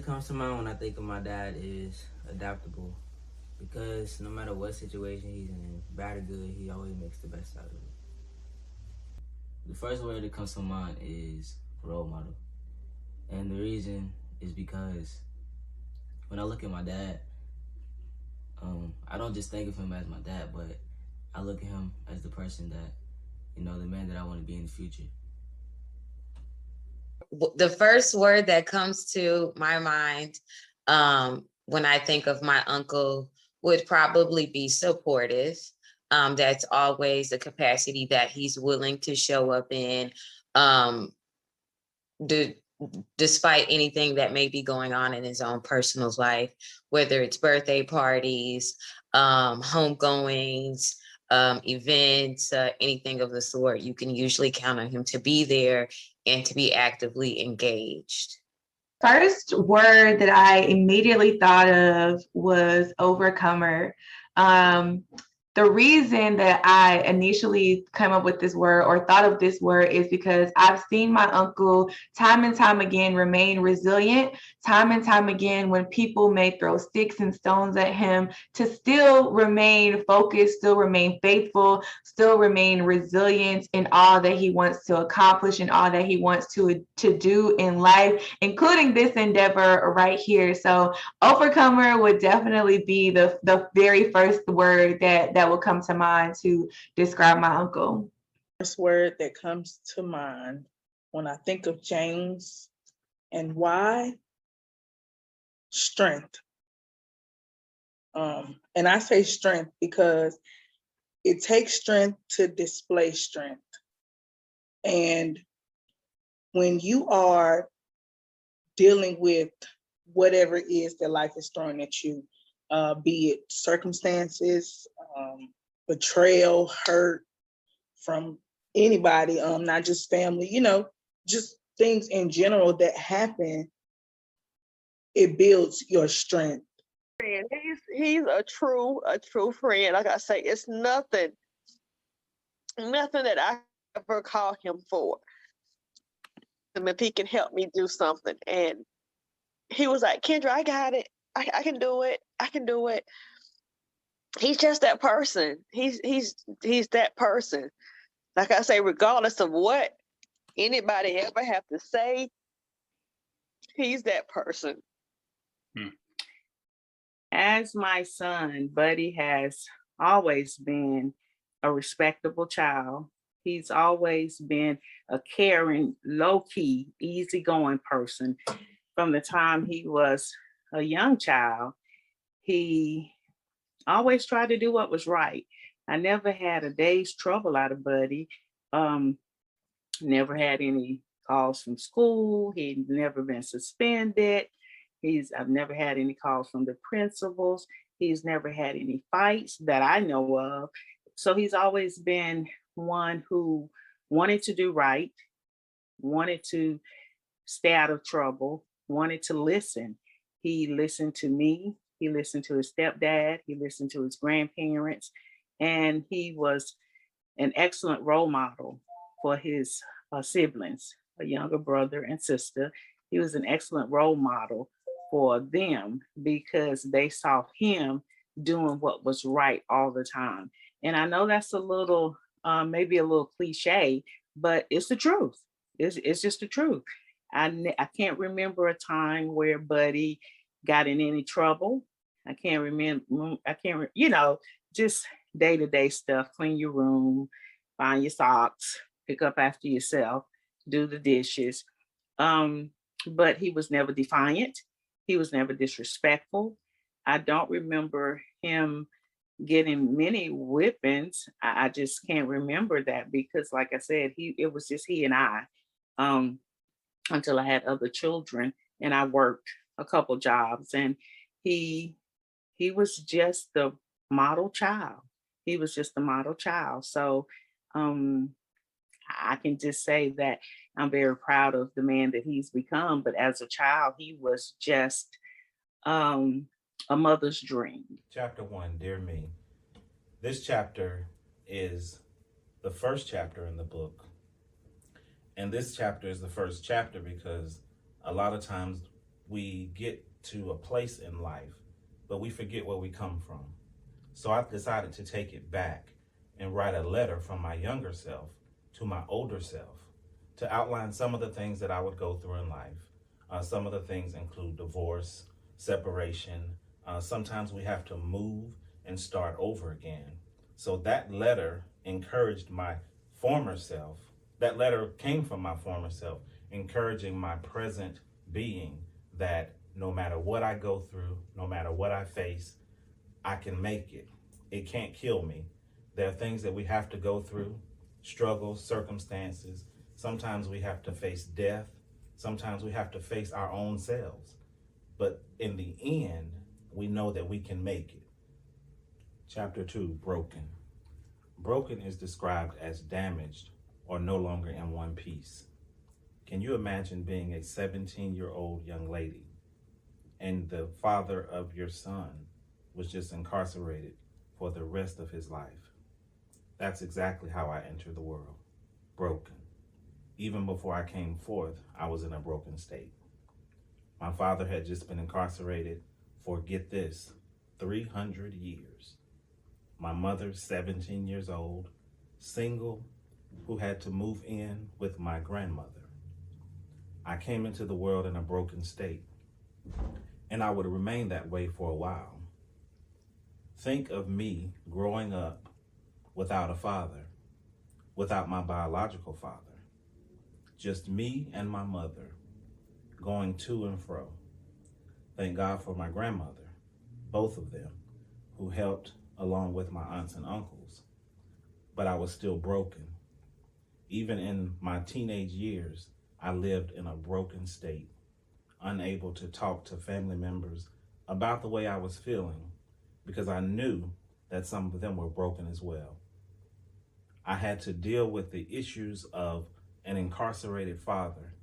that comes to mind when I think of my dad is adaptable. Because no matter what situation he's in, bad or good, he always makes the best out of it. The first word that comes to mind is role model. And the reason is because when I look at my dad, I don't just think of him as my dad, but I look at him as the person that, the man that I want to be in the future. The first word that comes to my mind when I think of my uncle would probably be supportive. That's always the capacity that he's willing to show up in, despite anything that may be going on in his own personal life, whether it's birthday parties, homegoings, events, anything of the sort. You can usually count on him to be there and to be actively engaged. First word that I immediately thought of was overcomer. The reason that I initially came up with this word or thought of this word is because I've seen my uncle time and time again remain resilient, time and time again when people may throw sticks and stones at him, to still remain focused, still remain faithful, still remain resilient in all that he wants to accomplish and all that he wants to do in life, including this endeavor right here. So overcomer would definitely be the very first word that will come to mind to describe my uncle. First word that comes to mind when I think of James and why? Strength. And I say strength because it takes strength to display strength. And when you are dealing with whatever it is that life is throwing at you, be it circumstances, betrayal, hurt from anybody, not just family, just things in general that happen, it builds your strength. He's a true friend. Like I say, it's nothing that I ever call him for. If he can help me do something, and he was like, Kendra, I got it. I can do it. I can do it. He's just that person. He's that person. Like I say, regardless of what anybody ever have to say, he's that person. As my son, Buddy has always been a respectable child. He's always been a caring, low-key, easygoing person. From the time he was a young child, he always tried to do what was right. I never had a day's trouble out of Buddy. Never had any calls from school. He'd never been suspended. I've never had any calls from the principals. He's never had any fights that I know of. So he's always been one who wanted to do right, wanted to stay out of trouble, wanted to listen. He listened to me. He listened to his stepdad. He listened to his grandparents. And he was an excellent role model for his siblings, a younger brother and sister. He was an excellent role model for them because they saw him doing what was right all the time. And I know that's a little, maybe a little cliche, but it's the truth. It's just the truth. I can't remember a time where Buddy got in any trouble. I can't remember, just day-to-day stuff, clean your room, find your socks, pick up after yourself, do the dishes. But he was never defiant. He was never disrespectful. I don't remember him getting many whippings. I just can't remember that because, like I said, it was just he and I until I had other children and I worked a couple jobs, and he was just the model child. He was just the model child. So I can just say that I'm very proud of the man that he's become. But as a child, he was just a mother's dream. Chapter 1, Dear Me. This chapter is the first chapter in the book. And this chapter is the first chapter because a lot of times we get to a place in life, but we forget where we come from. So I've decided to take it back and write a letter from my younger self to my older self to outline some of the things that I would go through in life. Some of the things include divorce, separation. Sometimes we have to move and start over again. So that letter encouraged my former self. That letter came from my former self, encouraging my present being that no matter what I go through, no matter what I face, I can make it. It can't kill me. There are things that we have to go through, struggles, circumstances. Sometimes we have to face death. Sometimes we have to face our own selves. But in the end, we know that we can make it. Chapter 2, broken. Broken is described as damaged or no longer in one piece. Can you imagine being a 17-year-old young lady and the father of your son was just incarcerated for the rest of his life? That's exactly how I entered the world, broken. Even before I came forth, I was in a broken state. My father had just been incarcerated for, get this, 300 years. My mother, 17 years old, single, who had to move in with my grandmother. I came into the world in a broken state, and I would remain that way for a while. Think of me growing up without a father, without my biological father. Just me and my mother going to and fro. Thank God for my grandmother, both of them, who helped along with my aunts and uncles. But I was still broken. Even in my teenage years, I lived in a broken state, unable to talk to family members about the way I was feeling because I knew that some of them were broken as well. I had to deal with the issues of an incarcerated father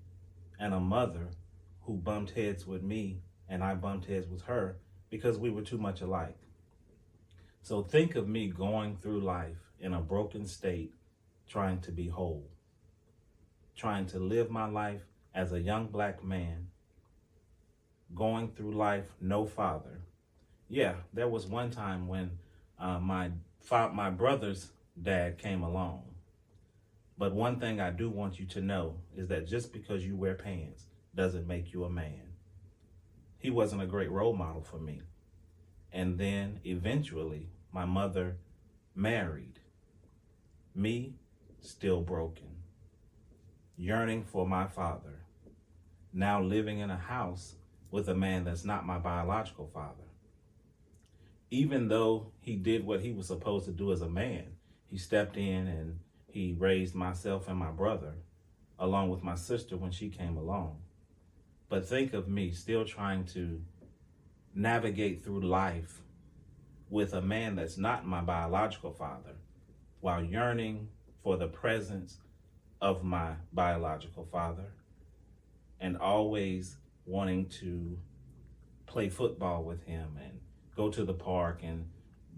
and a mother who bumped heads with me and I bumped heads with her because we were too much alike. So think of me going through life in a broken state, trying to be whole, trying to live my life as a young black man, going through life, no father. Yeah, there was one time when my brother's dad came along. But one thing I do want you to know is that just because you wear pants doesn't make you a man. He wasn't a great role model for me. And then eventually my mother married. Me, still broken, yearning for my father, now living in a house with a man that's not my biological father. Even though he did what he was supposed to do as a man, he stepped in and he raised myself and my brother, along with my sister when she came along. But think of me still trying to navigate through life with a man that's not my biological father, while yearning for the presence of my biological father and always wanting to play football with him and go to the park and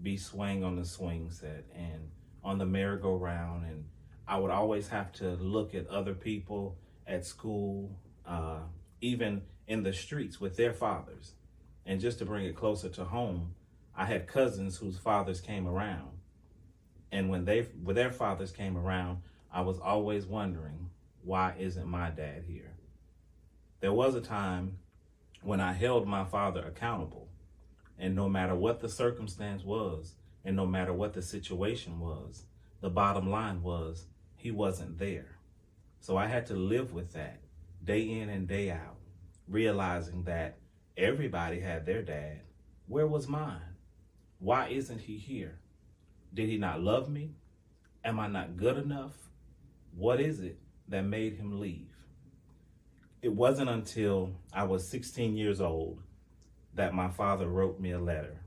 be swaying on the swing set and on the merry-go-round. And I would always have to look at other people at school, even in the streets with their fathers. And just to bring it closer to home, I had cousins whose fathers came around. And when their fathers came around, I was always wondering, why isn't my dad here? There was a time when I held my father accountable, and no matter what the circumstance was, and no matter what the situation was, the bottom line was he wasn't there. So I had to live with that day in and day out, realizing that everybody had their dad. Where was mine? Why isn't he here? Did he not love me? Am I not good enough? What is it that made him leave? It wasn't until I was 16 years old that my father wrote me a letter,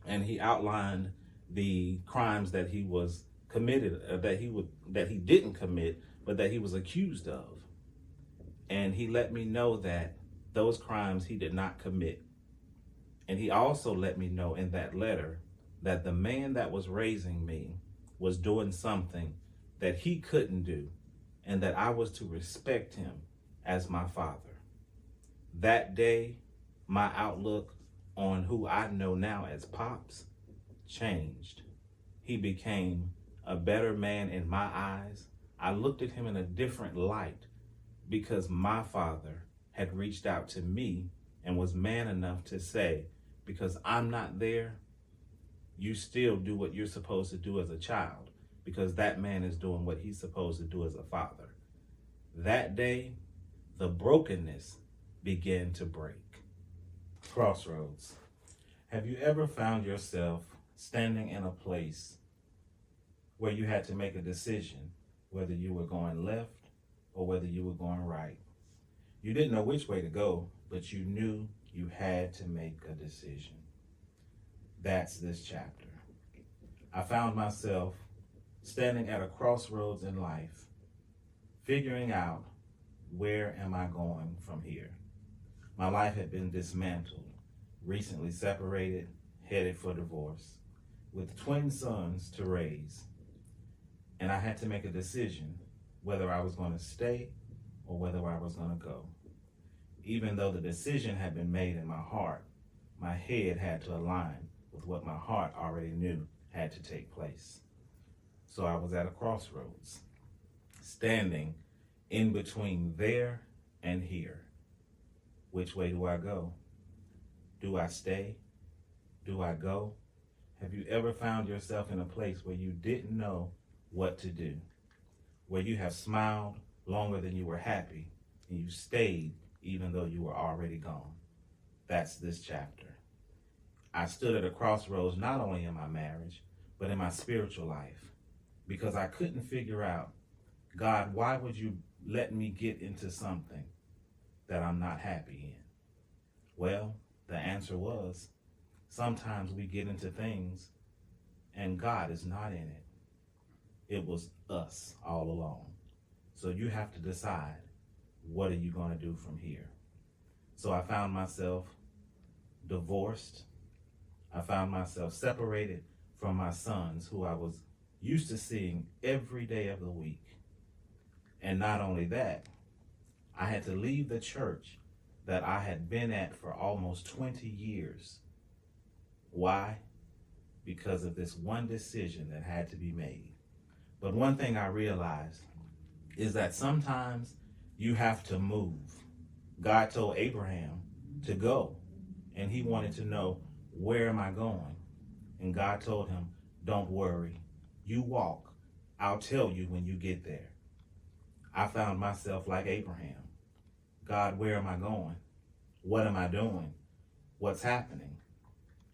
and he outlined the crimes that he was committed, that he didn't commit, but that he was accused of. And he let me know that those crimes he did not commit. And he also let me know in that letter that the man that was raising me was doing something that he couldn't do, and that I was to respect him as my father. That day, my outlook on who I know now as Pops changed. He became a better man in my eyes. I looked at him in a different light because my father had reached out to me and was man enough to say, because I'm not there, you still do what you're supposed to do as a child, because that man is doing what he's supposed to do as a father. That day, the brokenness began to break. Crossroads. Have you ever found yourself standing in a place where you had to make a decision whether you were going left or whether you were going right? You didn't know which way to go, but you knew you had to make a decision. That's this chapter. I found myself standing at a crossroads in life, figuring out, where am I going from here? My life had been dismantled, recently separated, headed for divorce, with twin sons to raise. And I had to make a decision whether I was going to stay or whether I was going to go. Even though the decision had been made in my heart, my head had to align with what my heart already knew had to take place. So I was at a crossroads, standing in between there and here. Which way do I go? Do I stay? Do I go? Have you ever found yourself in a place where you didn't know what to do? Where you have smiled longer than you were happy, and you stayed even though you were already gone? That's this chapter. I stood at a crossroads not only in my marriage, but in my spiritual life, because I couldn't figure out, God, why would you let me get into something that I'm not happy in? Well, the answer was, sometimes we get into things and God is not in it. It was us all along. So you have to decide, what are you going to do from here? So I found myself divorced. I found myself separated from my sons, who I was used to seeing every day of the week. And not only that, I had to leave the church that I had been at for almost 20 years. Why? Because of this one decision that had to be made. But one thing I realized is that sometimes you have to move. God told Abraham to go, and he wanted to know, where am I going? And God told him, don't worry, you walk. I'll tell you when you get there. I found myself like Abraham. God, where am I going? What am I doing? What's happening?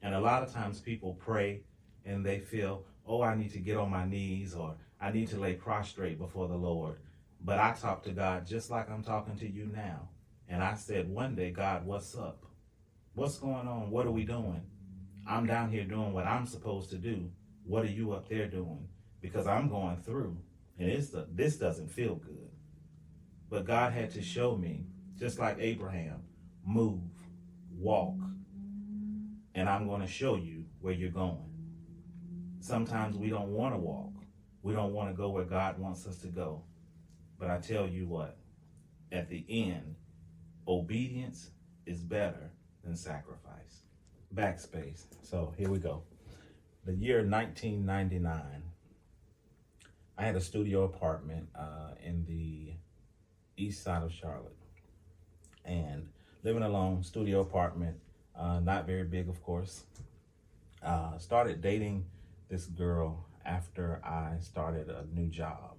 And a lot of times people pray and they feel, oh, I need to get on my knees, or I need to lay prostrate before the Lord. But I talk to God just like I'm talking to you now. And I said, one day, God, what's up? What's going on? What are we doing? I'm down here doing what I'm supposed to do. What are you up there doing? Because I'm going through, and this doesn't feel good. But God had to show me, just like Abraham, move, walk, and I'm going to show you where you're going. Sometimes we don't want to walk. We don't want to go where God wants us to go. But I tell you what, at the end, obedience is better than sacrifice. Backspace. So here we go. The year 1999, I had a studio apartment in the east side of Charlotte. And living alone, studio apartment, not very big, of course. Started dating this girl after I started a new job.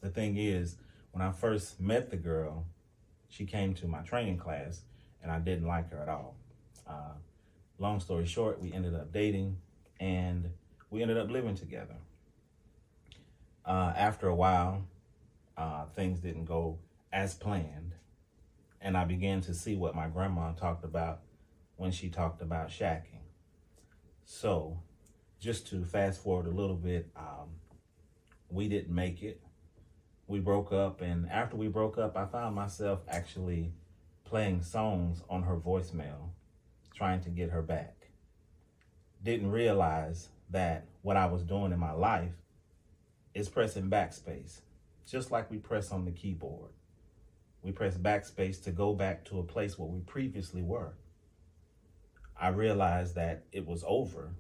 The thing is, when I first met the girl, she came to my training class and I didn't like her at all. Long story short, we ended up dating and we ended up living together. After a while, things didn't go as planned, and I began to see what my grandma talked about when she talked about shacking. So just to fast forward a little bit, we didn't make it. We broke up, and after we broke up, I found myself actually playing songs on her voicemail, trying to get her back. Didn't realize that what I was doing in my life is pressing backspace, just like we press on the keyboard. We press backspace to go back to a place where we previously were. I realized that it was over,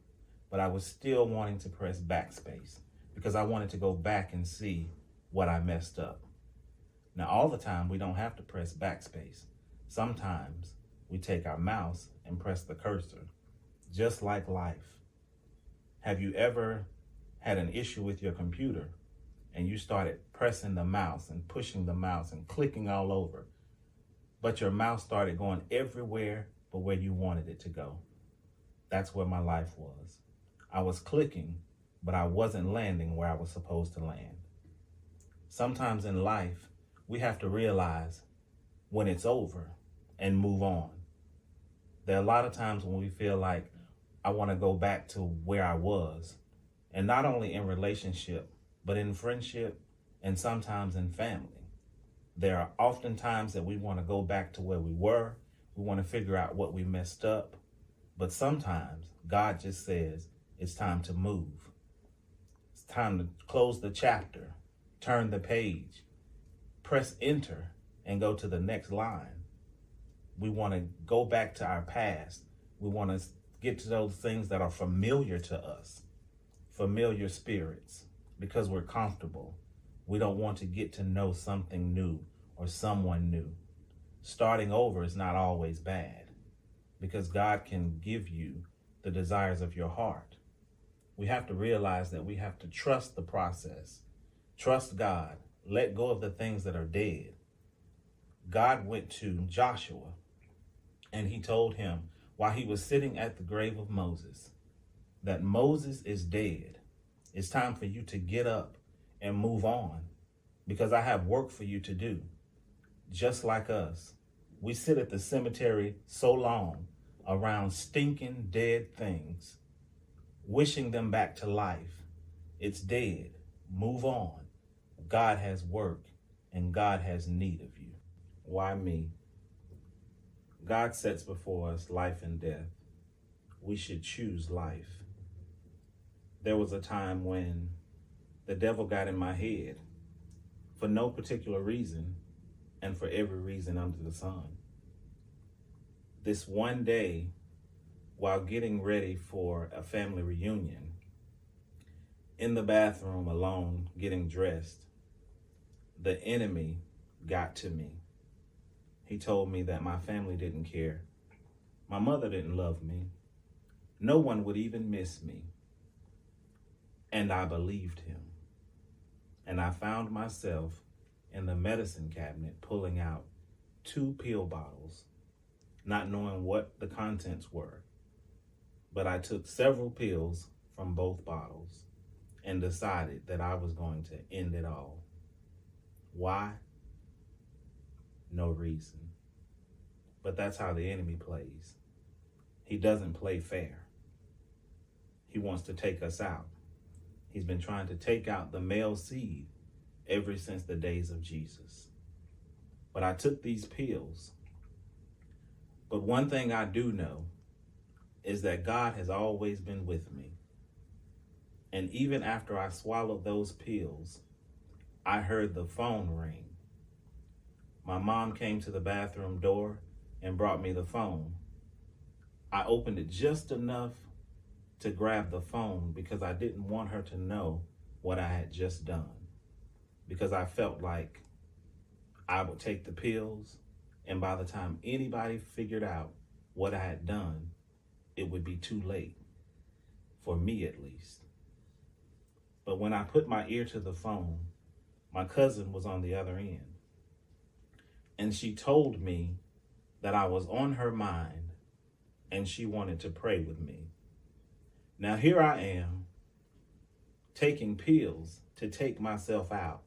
but I was still wanting to press backspace because I wanted to go back and see what I messed up. Now, all the time, we don't have to press backspace. Sometimes we take our mouse and press the cursor, just like life. Have you ever had an issue with your computer and you started pressing the mouse and pushing the mouse and clicking all over, but your mouse started going everywhere but where you wanted it to go? That's where my life was. I was clicking, but I wasn't landing where I was supposed to land. Sometimes in life, we have to realize when it's over and move on. There are a lot of times when we feel like I want to go back to where I was, and not only in relationship, but in friendship and sometimes in family. There are often times that we want to go back to where we were. We want to figure out what we messed up. But sometimes God just says it's time to move. It's time to close the chapter, turn the page, press enter, and go to the next line. We want to go back to our past. We want to get to those things that are familiar to us, familiar spirits, because we're comfortable. We don't want to get to know something new or someone new. Starting over is not always bad, because God can give you the desires of your heart. We have to realize that we have to trust the process, trust God, let go of the things that are dead. God went to Joshua and he told him while he was sitting at the grave of Moses that Moses is dead. It's time for you to get up and move on because I have work for you to do. Just like us, we sit at the cemetery so long around stinking dead things, wishing them back to life. It's dead. Move on. God has work and God has need of you. Why me? God sets before us life and death. We should choose life. There was a time when the devil got in my head for no particular reason and for every reason under the sun. This one day, while getting ready for a family reunion, in the bathroom alone, getting dressed, the enemy got to me. He told me that my family didn't care. My mother didn't love me. No one would even miss me. And I believed him. And I found myself in the medicine cabinet pulling out 2 pill bottles, not knowing what the contents were. But I took several pills from both bottles and decided that I was going to end it all. Why? No reason. But that's how the enemy plays. He doesn't play fair. He wants to take us out. He's been trying to take out the male seed ever since the days of Jesus. But I took these pills. But one thing I do know is that God has always been with me. And even after I swallowed those pills, I heard the phone ring. My mom came to the bathroom door and brought me the phone. I opened it just enough to grab the phone because I didn't want her to know what I had just done. Because I felt like I would take the pills, and by the time anybody figured out what I had done, it would be too late, for me at least. But when I put my ear to the phone, my cousin was on the other end. And she told me that I was on her mind and she wanted to pray with me. Now here I am taking pills to take myself out,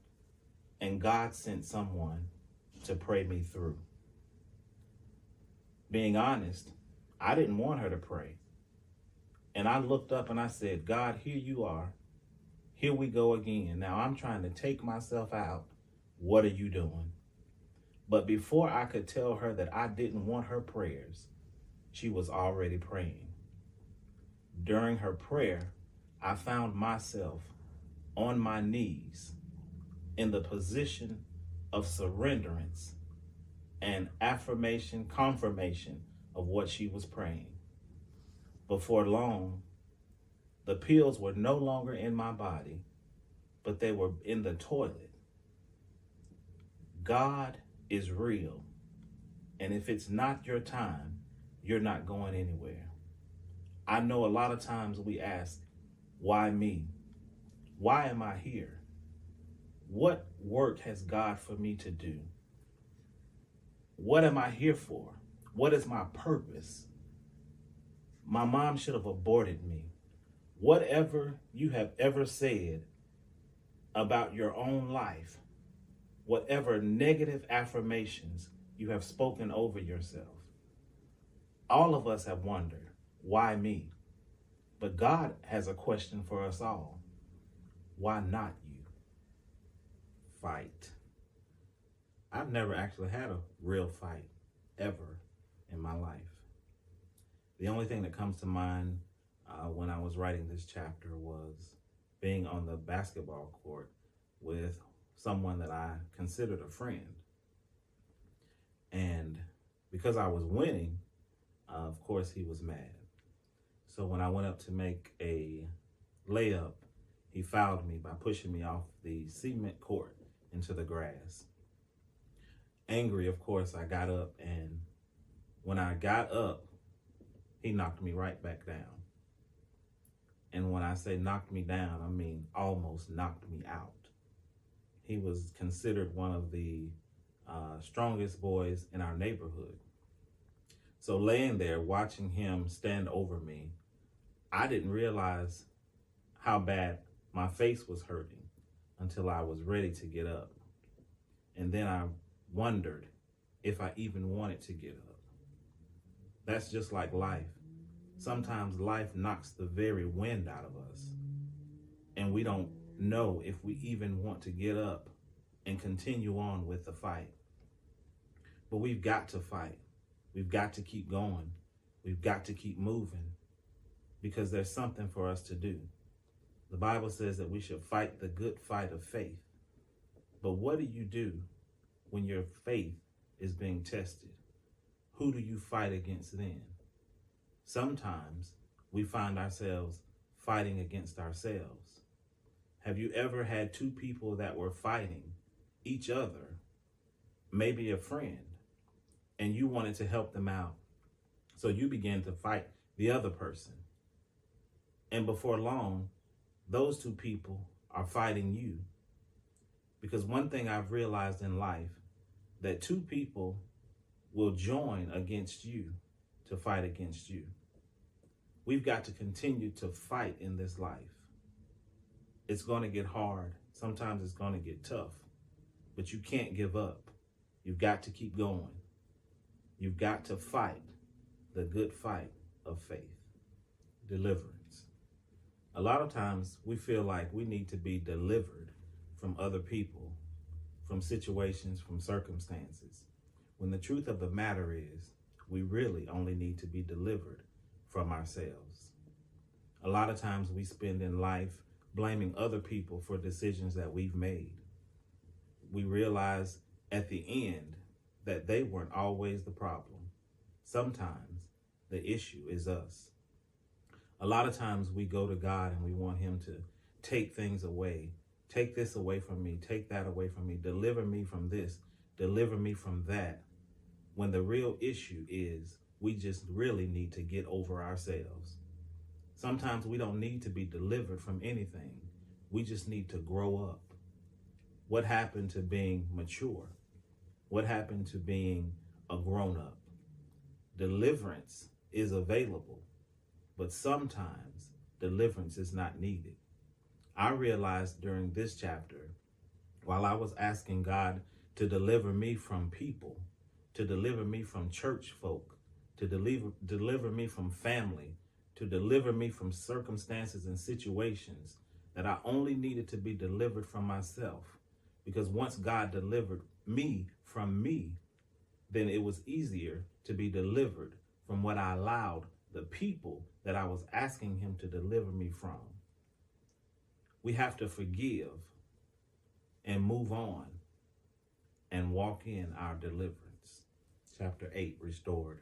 and God sent someone to pray me through. Being honest, I didn't want her to pray. And I looked up and I said, God, here you are. Here we go again. Now I'm trying to take myself out. What are you doing? But before I could tell her that I didn't want her prayers, she was already praying. During her prayer, I found myself on my knees in the position of surrenderance and affirmation, confirmation of what she was praying. Before long, the pills were no longer in my body, but they were in the toilet. God is real. And if it's not your time, you're not going anywhere. I know a lot of times we ask, why me? Why am I here? What work has God for me to do? What am I here for? What is my purpose? My mom should have aborted me. Whatever you have ever said about your own life, whatever negative affirmations you have spoken over yourself, all of us have wondered, why me? But God has a question for us all. Why not you? Fight. I've never actually had a real fight ever in my life. The only thing that comes to mind when I was writing this chapter was being on the basketball court with someone that I considered a friend. And because I was winning, of course, he was mad. So when I went up to make a layup, he fouled me by pushing me off the cement court into the grass. Angry, of course, I got up, and when I got up, he knocked me right back down. And when I say knocked me down, I mean almost knocked me out. He was considered one of the strongest boys in our neighborhood. So laying there watching him stand over me, I didn't realize how bad my face was hurting until I was ready to get up. And then I wondered if I even wanted to get up. That's just like life. Sometimes life knocks the very wind out of us, and we don't know if we even want to get up and continue on with the fight. But we've got to fight. We've got to keep going. We've got to keep moving, because there's something for us to do. The Bible says that we should fight the good fight of faith. But what do you do when your faith is being tested? Who do you fight against then? Sometimes we find ourselves fighting against ourselves. Have you ever had two people that were fighting each other, maybe a friend, and you wanted to help them out? So you began to fight the other person. And before long, those two people are fighting you. Because one thing I've realized in life, that two people will join against you to fight against you. We've got to continue to fight in this life. It's going to get hard. Sometimes it's going to get tough, but you can't give up. You've got to keep going. You've got to fight the good fight of faith. Deliverance. A lot of times we feel like we need to be delivered from other people, from situations, from circumstances, when the truth of the matter is we really only need to be delivered from ourselves. A lot of times we spend in life blaming other people for decisions that we've made. We realize at the end that they weren't always the problem. Sometimes the issue is us. A lot of times we go to God and we want him to take things away. Take this away from me. Take that away from me. Deliver me from this. Deliver me from that. When the real issue is we just really need to get over ourselves. Sometimes we don't need to be delivered from anything. We just need to grow up. What happened to being mature? What happened to being a grown-up? Deliverance is available, but sometimes deliverance is not needed. I realized during this chapter, while I was asking God to deliver me from people, to deliver me from church folk, to deliver me from family, to deliver me from circumstances and situations, that I only needed to be delivered from myself. Because once God delivered me from me, then it was easier to be delivered from what I allowed the people that I was asking him to deliver me from. We have to forgive and move on and walk in our deliverance. chapter 8, Restored.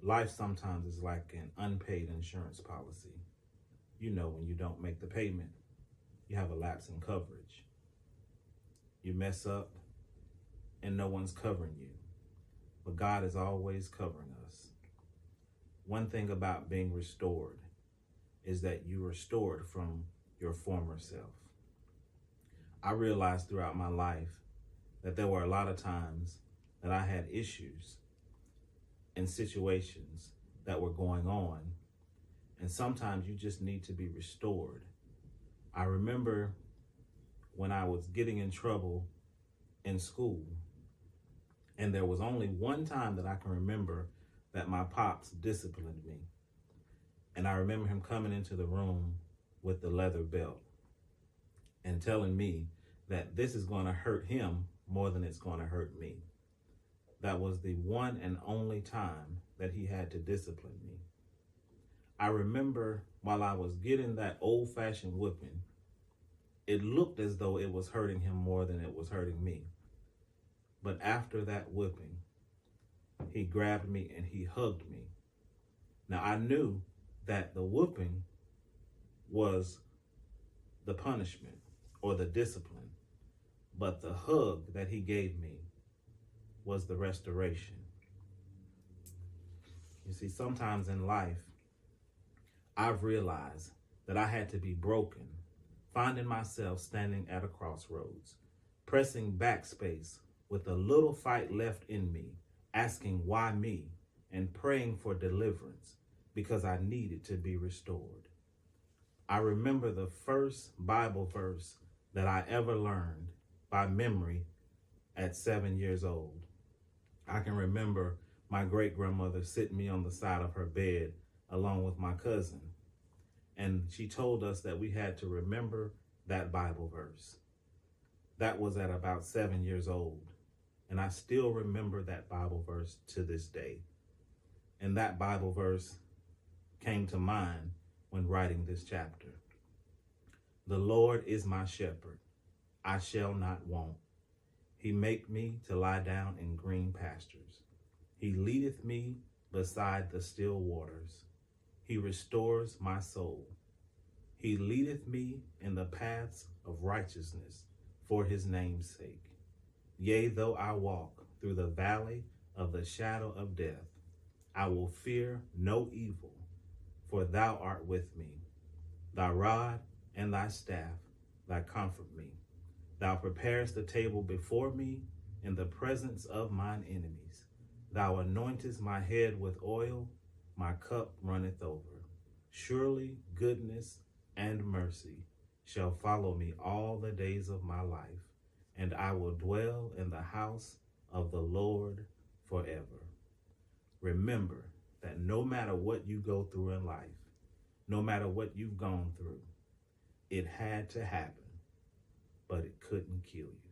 Life sometimes is like an unpaid insurance policy. You know, when you don't make the payment, you have a lapse in coverage. You mess up and no one's covering you. But God is always covering us. One thing about being restored is that you're restored from your former self. I realized throughout my life that there were a lot of times that I had issues and situations that were going on, and sometimes you just need to be restored. I remember when I was getting in trouble in school, and there was only one time that I can remember that my pops disciplined me. And I remember him coming into the room with the leather belt and telling me that this is going to hurt him more than it's going to hurt me. That was the one and only time that he had to discipline me. I remember while I was getting that old-fashioned whipping, it looked as though it was hurting him more than it was hurting me. But after that whipping, he grabbed me and he hugged me. Now I knew that the whooping was the punishment or the discipline, but the hug that he gave me was the restoration. You see, sometimes in life, I've realized that I had to be broken, finding myself standing at a crossroads, pressing backspace with a little fight left in me, asking why me, and praying for deliverance because I needed to be restored. I remember the first Bible verse that I ever learned by memory at 7 years old. I can remember my great-grandmother sitting me on the side of her bed along with my cousin, and she told us that we had to remember that Bible verse. That was at about 7 years old, and I still remember that Bible verse to this day. And that Bible verse came to mind when writing this chapter. The Lord is my shepherd, I shall not want. He make me to lie down in green pastures. He leadeth me beside the still waters. He restores my soul. He leadeth me in the paths of righteousness for his name's sake. Yea, though I walk through the valley of the shadow of death, I will fear no evil, for thou art with me. Thy rod and thy staff, thy comfort me. Thou preparest the table before me in the presence of mine enemies. Thou anointest my head with oil, my cup runneth over. Surely goodness and mercy shall follow me all the days of my life, and I will dwell in the house of the Lord forever. Remember that no matter what you go through in life, no matter what you've gone through, it had to happen, but it couldn't kill you.